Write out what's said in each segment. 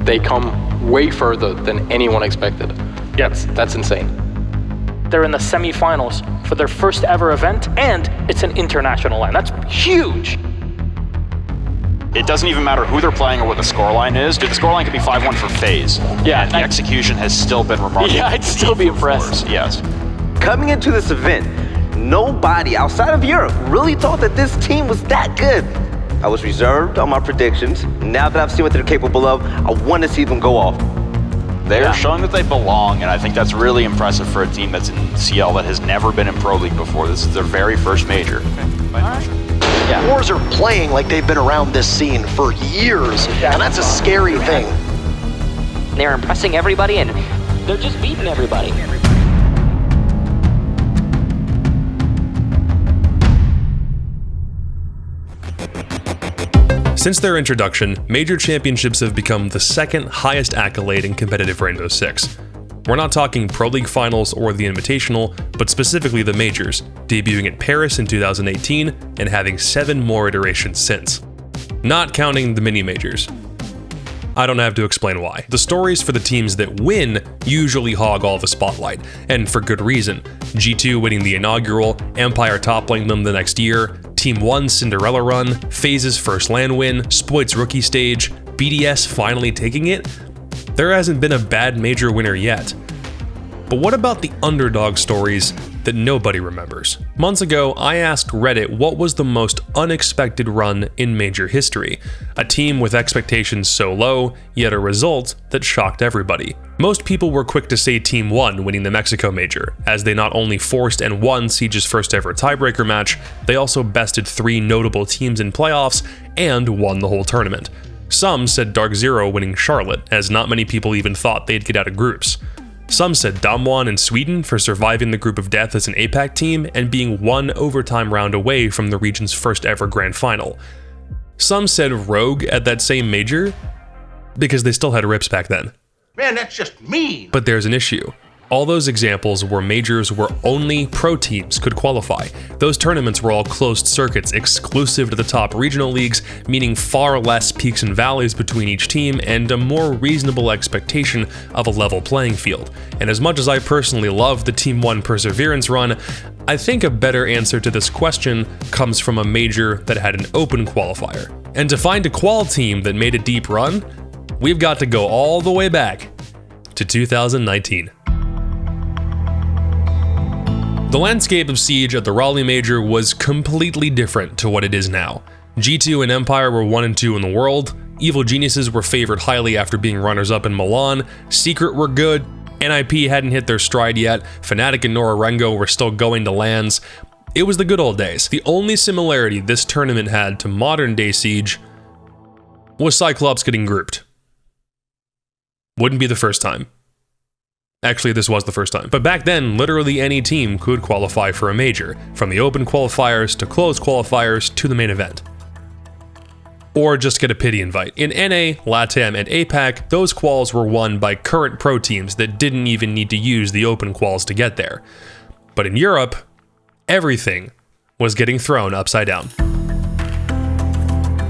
they come way further than anyone expected. That's insane. They're in the semifinals for their first ever event, and it's an international line. That's huge. It doesn't even matter who they're playing or what the scoreline is. Dude, the scoreline could be 5-1 for FaZe. Yeah, and the execution has still been remarkable. Yeah, I'd still be impressed. Yes. Coming into this event, nobody outside of Europe really thought that this team was that good. I was reserved on my predictions. Now that I've seen what they're capable of, I want to see them go off. They're showing that they belong, and I think that's really impressive for a team that's in CL that has never been in Pro League before. This is their very first major. forZe are playing like they've been around this scene for years, and that's a scary thing. They're impressing everybody, and they're just beating everybody. Since their introduction, Major Championships have become the second highest accolade in competitive Rainbow Six. We're not talking Pro League Finals or the Invitational, but specifically the Majors, debuting at Paris in 2018 and having 7 more iterations since. Not counting the mini-majors. I don't have to explain why. The stories for the teams that win usually hog all the spotlight, and for good reason. G2 winning the inaugural, Empire toppling them the next year, Team 1's Cinderella run, FaZe's first LAN win, Spoit's rookie stage, BDS finally taking it. There hasn't been a bad major winner yet. But what about the underdog stories that nobody remembers? Months ago, I asked Reddit what was the most unexpected run in major history, a team with expectations so low, yet a result that shocked everybody. Most people were quick to say Team 1 winning the Mexico Major, as they not only forced and won Siege's first ever tiebreaker match, they also bested 3 notable teams in playoffs and won the whole tournament. Some said Dark Zero winning Charlotte, as not many people even thought they'd get out of groups. Some said Damwon in Sweden for surviving the group of death as an APAC team and being 1 overtime round away from the region's first ever grand final. Some said Rogue at that same major, because they still had rips back then. Man, that's just mean. But there's an issue. All those examples were majors where only pro teams could qualify. Those tournaments were all closed circuits exclusive to the top regional leagues, meaning far less peaks and valleys between each team and a more reasonable expectation of a level playing field. And as much as I personally love the Team 1 Perseverance run, I think a better answer to this question comes from a major that had an open qualifier. And to find a qual team that made a deep run, we've got to go all the way back to 2019. The landscape of Siege at the Raleigh Major was completely different to what it is now. G2 and Empire were 1 and 2 in the world, Evil Geniuses were favored highly after being runners-up in Milan, Secret were good, NIP hadn't hit their stride yet, Fnatic and Norarengo were still going to LANs. It was the good old days. The only similarity this tournament had to modern-day Siege was Cyclops getting grouped. Wouldn't be the first time. Actually, this was the first time. But back then, literally any team could qualify for a major, from the open qualifiers to closed qualifiers to the main event. Or just get a pity invite. In NA, LATAM, and APAC, those quals were won by current pro teams that didn't even need to use the open quals to get there. But in Europe, everything was getting thrown upside down.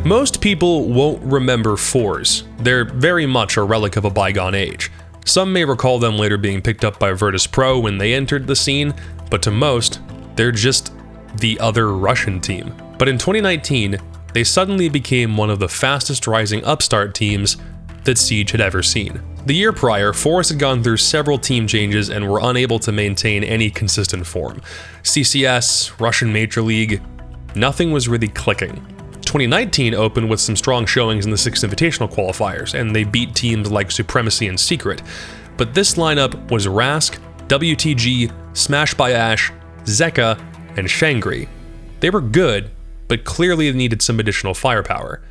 Most people won't remember forZe. They're very much a relic of a bygone age. Some may recall them later being picked up by Virtus Pro when they entered the scene, but to most, they're just the other Russian team. But in 2019, they suddenly became one of the fastest rising upstart teams that Siege had ever seen. The year prior, forZe had gone through several team changes and were unable to maintain any consistent form. CCS, Russian Major League, nothing was really clicking. 2019 opened with some strong showings in the Six Invitational qualifiers, and they beat teams like Supremacy and Secret. But this lineup was Rask, WTG, Smash by Ash, Zeka, and Shangri. They were good, but clearly needed some additional firepower.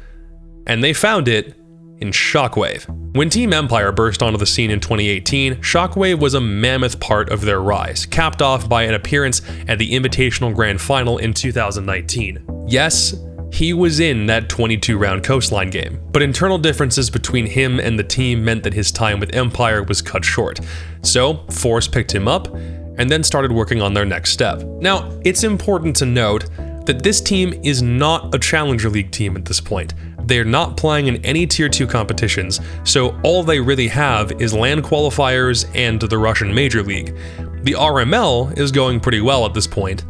And they found it in Shockwave. When Team Empire burst onto the scene in 2018, Shockwave was a mammoth part of their rise, capped off by an appearance at the Invitational Grand Final in 2019. Yes, he was in that 22-round Coastline game, but internal differences between him and the team meant that his time with Empire was cut short. So, forZe picked him up, and then started working on their next step. Now, it's important to note that this team is not a Challenger League team at this point. They're not playing in any Tier 2 competitions, so all they really have is LAN qualifiers and the Russian Major League. The RML is going pretty well at this point.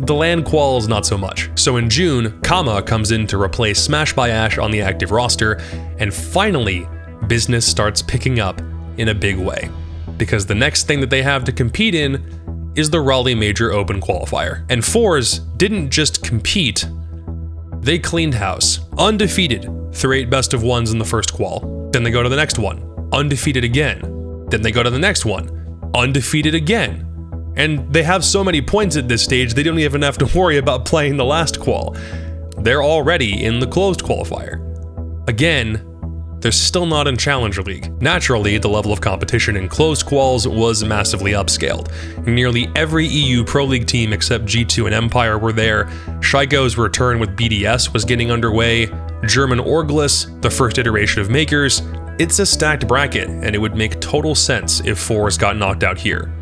The LAN quals not so much. So in June, Kama comes in to replace Smash by Ash on the active roster, and finally, business starts picking up in a big way. Because the next thing that they have to compete in is the Raleigh Major Open Qualifier. And forZe didn't just compete, they cleaned house, undefeated through 8 best of 1s in the first qual. Then they go to the next one, undefeated again. Then they go to the next one, undefeated again. And they have so many points at this stage, they don't even have to worry about playing the last qual. They're already in the closed qualifier. Again, they're still not in Challenger League. Naturally, the level of competition in closed quals was massively upscaled. Nearly every EU Pro League team except G2 and Empire were there, Shaiko's return with BDS was getting underway, German Orglis, the first iteration of Makers. It's a stacked bracket, and it would make total sense if forZe got knocked out here.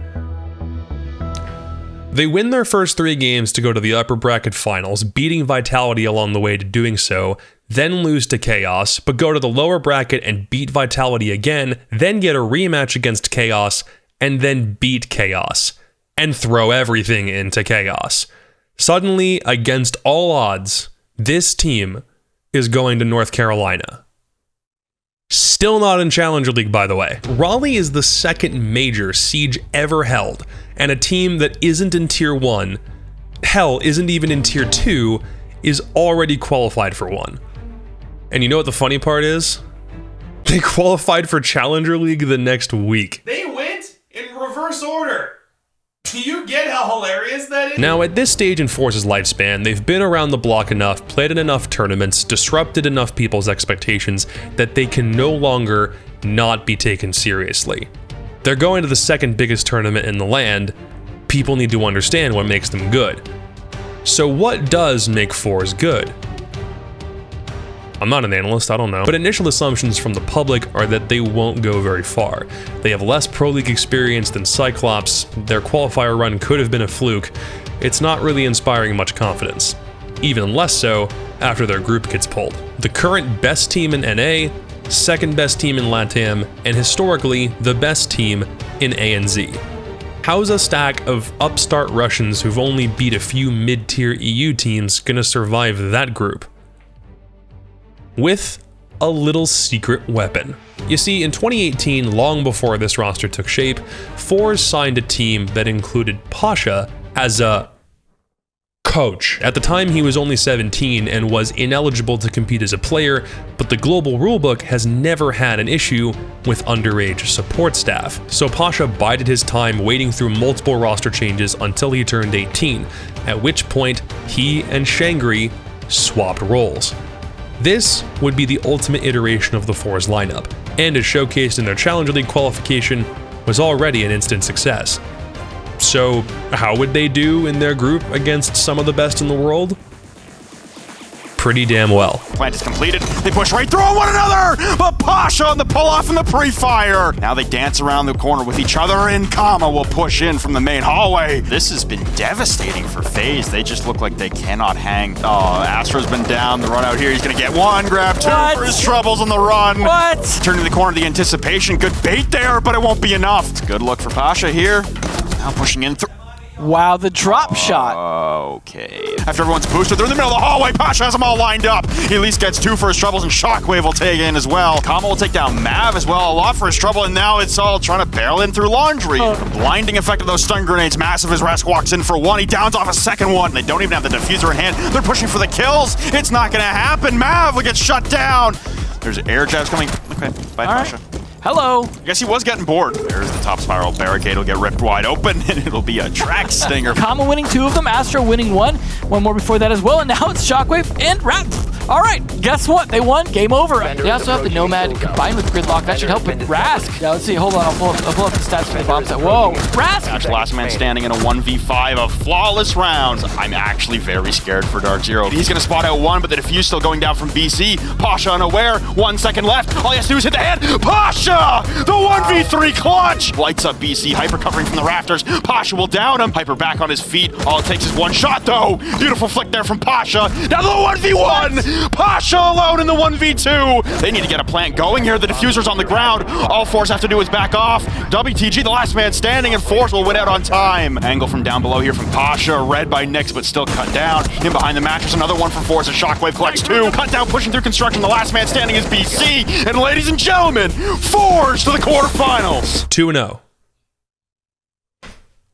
They win their first 3 games to go to the upper bracket finals, beating Vitality along the way to doing so, then lose to Chaos, but go to the lower bracket and beat Vitality again, then get a rematch against Chaos, and then beat Chaos, and throw everything into Chaos. Suddenly, against all odds, this team is going to North Carolina. Still not in Challenger League, by the way. Raleigh is the second major Siege ever held, and a team that isn't in Tier 1, hell, isn't even in Tier 2, is already qualified for one. And you know what the funny part is? They qualified for Challenger League the next week. They went in reverse order. Do you get how hilarious that is? Now, at this stage in forZe's lifespan, they've been around the block enough, played in enough tournaments, disrupted enough people's expectations that they can no longer not be taken seriously. They're going to the second biggest tournament in the land. People need to understand what makes them good. So what does make forZe good? I'm not an analyst, I don't know. But initial assumptions from the public are that they won't go very far. They have less Pro League experience than Cyclops, their qualifier run could have been a fluke. It's not really inspiring much confidence. Even less so after their group gets pulled. The current best team in NA, second best team in LATAM, and historically the best team in ANZ. How's a stack of upstart Russians who've only beat a few mid-tier EU teams gonna survive that group? With a little secret weapon. You see, in 2018, long before this roster took shape, forZe signed a team that included Pasha as a coach. At the time, he was only 17 and was ineligible to compete as a player, but the global rulebook has never had an issue with underage support staff. So Pasha bided his time waiting through multiple roster changes until he turned 18, at which point he and Shangri swapped roles. This would be the ultimate iteration of the forZe lineup, and as showcased in their Challenger League qualification, was already an instant success. So how would they do in their group against some of the best in the world? Pretty damn well. Plant is completed. They push right through one another, but Pasha on the pull-off and the pre-fire. Now they dance around the corner with each other, and Kama will push in from the main hallway. This has been devastating for FaZe. They just look like they cannot hang. Oh, Astro's been down. The run out here, he's gonna get one, grab two for his troubles on the run. What? Turning the corner, the anticipation. Good bait there, but it won't be enough. It's good look for Pasha here. Now pushing in through. Wow, the drop shot. Okay. After everyone's boosted, they're in the middle of the hallway. Pasha has them all lined up. He at least gets 2 for his troubles, and Shockwave will take in as well. Kama will take down Mav as well, a lot for his trouble, and now it's all trying to barrel in through Laundry. The blinding effect of those stun grenades, massive as Rask walks in for one. He downs off a second one. They don't even have the diffuser in hand. They're pushing for the kills. It's not gonna happen. Mav will get shut down. There's air jabs coming. Okay, bye, Pasha. Hello. I guess he was getting bored. There's the top spiral barricade. Will get ripped wide open, and it'll be a track stinger. Kama winning 2 of them, Astro winning 1. One more before that as well, and now it's Shockwave and Rat. All right, guess what? They won. Game over. They also have the Nomad combined with Gridlock. That should help with Rask. Yeah, let's see. Hold on. I'll pull up the stats for the bomb set. Whoa. Rask! That's last man standing in a 1v5 of flawless rounds. I'm actually very scared for Dark Zero. He's going to spot out one, but the defuse still going down from BC. Pasha unaware. 1 second left. All he has to do is hit the hand. Pasha! The 1v3 clutch! Lights up BC. Hyper covering from the rafters. Pasha will down him. Hyper back on his feet. All it takes is one shot, though. Beautiful flick there from Pasha. Now the 1v1! Pasha alone in the 1v2. They need to get a plant going here. The diffuser's on the ground. All forZe have to do is back off. WTG, the last man standing, and forZe will win out on time. Angle from down below here from Pasha. Read by Nyx, but still cut down. In behind the mattress, another one from forZe. Shockwave collects 2. Cut down, pushing through construction. The last man standing is BC. And ladies and gentlemen, forZe to the quarterfinals. 2-0.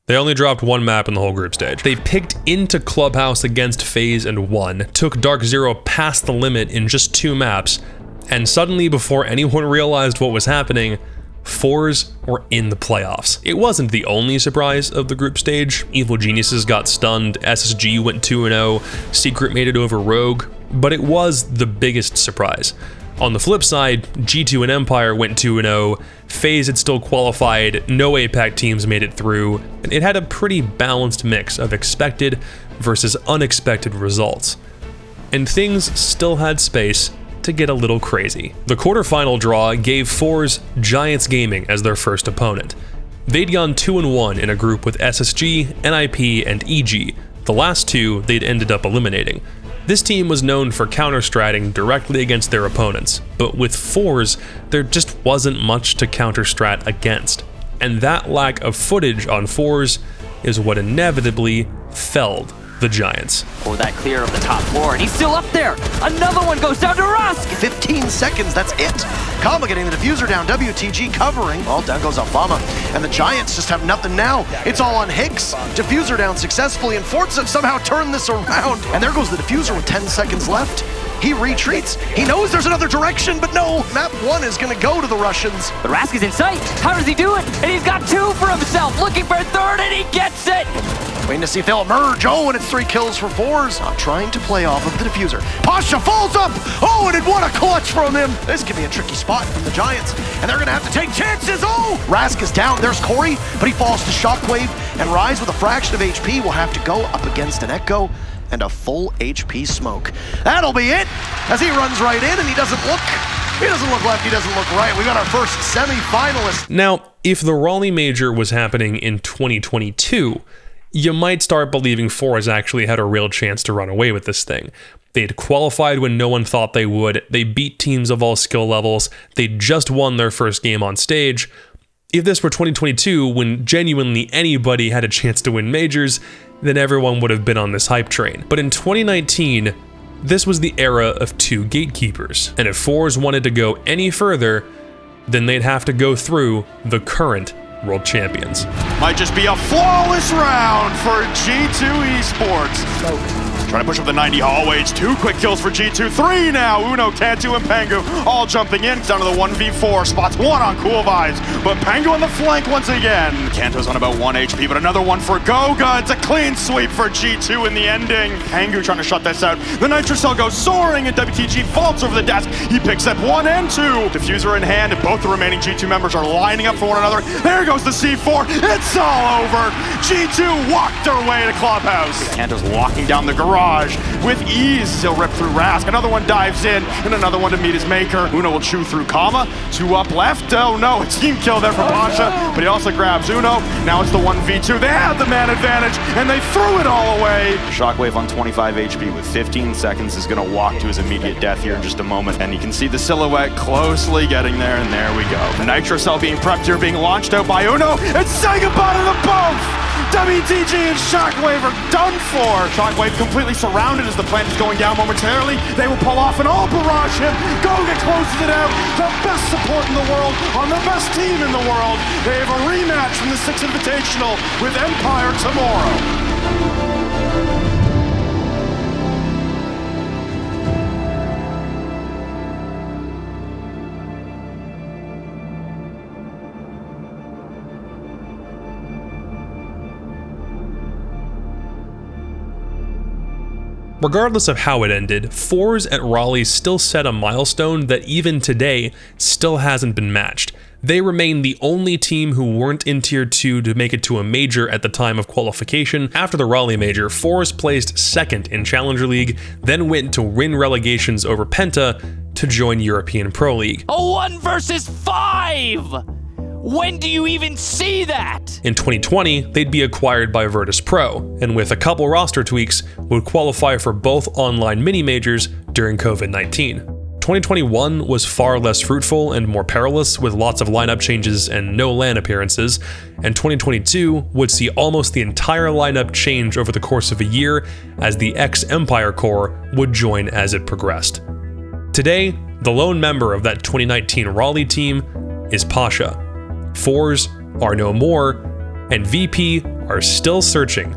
They only dropped 1 map in the whole group stage. They picked into Clubhouse against FaZe and won, took Dark Zero past the limit in just 2 maps, and suddenly, before anyone realized what was happening, forZe were in the playoffs. It wasn't the only surprise of the group stage. Evil Geniuses got stunned, SSG went 2-0, Secret made it over Rogue, but it was the biggest surprise. On the flip side, G2 and Empire went 2-0, FaZe had still qualified, no APAC teams made it through, and it had a pretty balanced mix of expected versus unexpected results. And things still had space to get a little crazy. The quarterfinal draw gave forZe Giants Gaming as their first opponent. They'd gone 2-1 in a group with SSG, NIP, and EG. The last 2 they'd ended up eliminating. This team was known for counter-stratting directly against their opponents, but with forZe, there just wasn't much to counter-strat against. And that lack of footage on forZe is what inevitably felled the Giants. Oh, that clear of the top 4, and he's still up there. Another one goes down to Rusk. 15 seconds, that's it. Kama getting the diffuser down, WTG covering. Well, down goes Alfama, and the Giants just have nothing now. It's all on Higgs. Diffuser down successfully, and forZe somehow turned this around. And there goes the diffuser with 10 seconds left. He retreats. He knows there's another direction, but no, map 1 is gonna go to the Russians. But Rask is in sight. How does he do it? And he's got 2 for himself, looking for a 3rd, and he gets it. Waiting to see if they'll emerge. Oh, and it's 3 kills for forZe. Not trying to play off of the diffuser. Pasha falls up. Oh, and what a clutch from him. This could be a tricky spot from the Giants, and they're gonna have to take chances. Oh, Rask is down. There's Corey, but he falls to Shockwave, and Rise with a fraction of HP will have to go up against an Echo and a full HP Smoke. That'll be it, as he runs right in, and he doesn't look left, he doesn't look right. We got our first semi-finalist. Now, if the Raleigh Major was happening in 2022, you might start believing forZe actually had a real chance to run away with this thing. They'd qualified when no one thought they would, they beat teams of all skill levels, they just won their first game on stage. If this were 2022, when genuinely anybody had a chance to win majors, then everyone would have been on this hype train. But in 2019, this was the era of 2 gatekeepers, and if forZe wanted to go any further, then they'd have to go through the current world champions. Might just be a flawless round for G2 Esports. Trying to push up the 90 hallways. 2 quick kills for G2. 3 now. Uno, Cantu, and Pangu all jumping in. It's down to the 1v4. Spots 1 on Cool Vibes, but Pangu on the flank once again. Cantu's on about 1 HP, but another one for Goga. It's a clean sweep for G2 in the ending. Pangu trying to shut this out. The Nitro Cell goes soaring, and WTG vaults over the desk. He picks up 1 and 2. Diffuser in hand, and both the remaining G2 members are lining up for one another. There goes the C4. It's all over. G2 walked their way to Clubhouse. Cantu's locking down the garage with ease. He'll rip through Rask. Another one dives in, and another one to meet his maker. Uno will chew through Kama. 2 up left. Oh no, a team kill there for Pasha, but he also grabs Uno. Now it's the 1v2. They have the man advantage, and they threw it all away. Shockwave on 25 HP with 15 seconds is going to walk to his immediate death here in just a moment, and you can see the silhouette closely getting there, and there we go. Nitro Cell being prepped here, being launched out by Uno, and say goodbye to the both! WTG and Shockwave are done for. Shockwave completely surrounded as the plant is going down momentarily. They will pull off and all barrage him. Goga closes it out. The best support in the world on the best team in the world. They have a rematch from the Six Invitational with Empire tomorrow. Regardless of how it ended, forZe at Raleigh still set a milestone that even today still hasn't been matched. They remain the only team who weren't in Tier 2 to make it to a major at the time of qualification. After the Raleigh Major, forZe placed 2nd in Challenger League, then went to win relegations over Penta to join European Pro League. A 1 versus 5! When do you even see that? In 2020, they'd be acquired by Virtus Pro, and with a couple roster tweaks, would qualify for both online mini-majors during COVID-19. 2021 was far less fruitful and more perilous, with lots of lineup changes and no LAN appearances, and 2022 would see almost the entire lineup change over the course of a year as the ex-Empire core would join as it progressed. Today, the lone member of that 2019 Raleigh team is Pasha. forZe are no more, and VP are still searching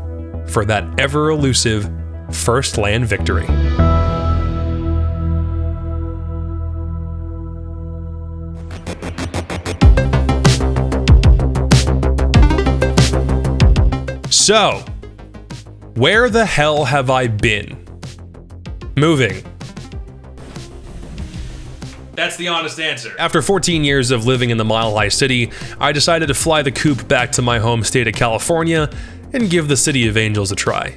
for that ever-elusive first LAN victory. So, where the hell have I been? Moving. That's the honest answer. After 14 years of living in the Mile High City, I decided to fly the coop back to my home state of California and give the City of Angels a try.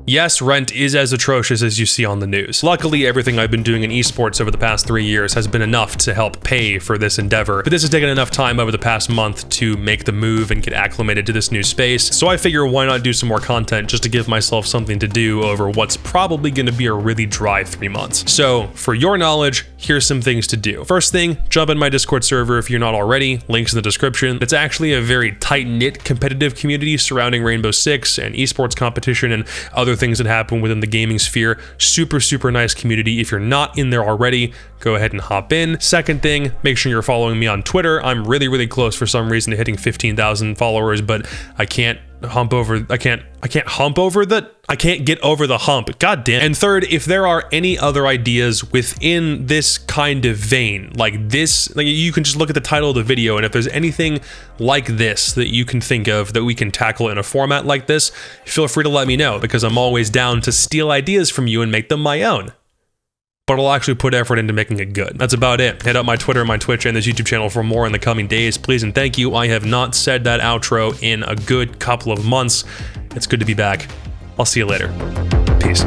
Yes, rent is as atrocious as you see on the news. Luckily, everything I've been doing in esports over the past 3 years has been enough to help pay for this endeavor, but this has taken enough time over the past month to make the move and get acclimated to this new space, so I figure why not do some more content just to give myself something to do over what's probably going to be a really dry 3 months. So, for your knowledge, here's some things to do. First thing, jump in my Discord server if you're not already, links in the description. It's actually a very tight-knit competitive community surrounding Rainbow Six and esports competition and other things that happen within the gaming sphere. Super nice community. If you're not in there already, go ahead and hop in. Second thing, make sure you're following me on Twitter. I'm really close for some reason to hitting 15,000 followers, but I can't get over the hump. God damn. And third, if there are any other ideas within this kind of vein, like this, like you can just look at the title of the video, and if there's anything like this that you can think of that we can tackle in a format like this, feel free to let me know, because I'm always down to steal ideas from you and make them my own. But I'll actually put effort into making it good. That's about it. Hit up my Twitter, my Twitch, and this YouTube channel for more in the coming days. Please and thank you. I have not said that outro in a good couple of months. It's good to be back. I'll see you later. Peace.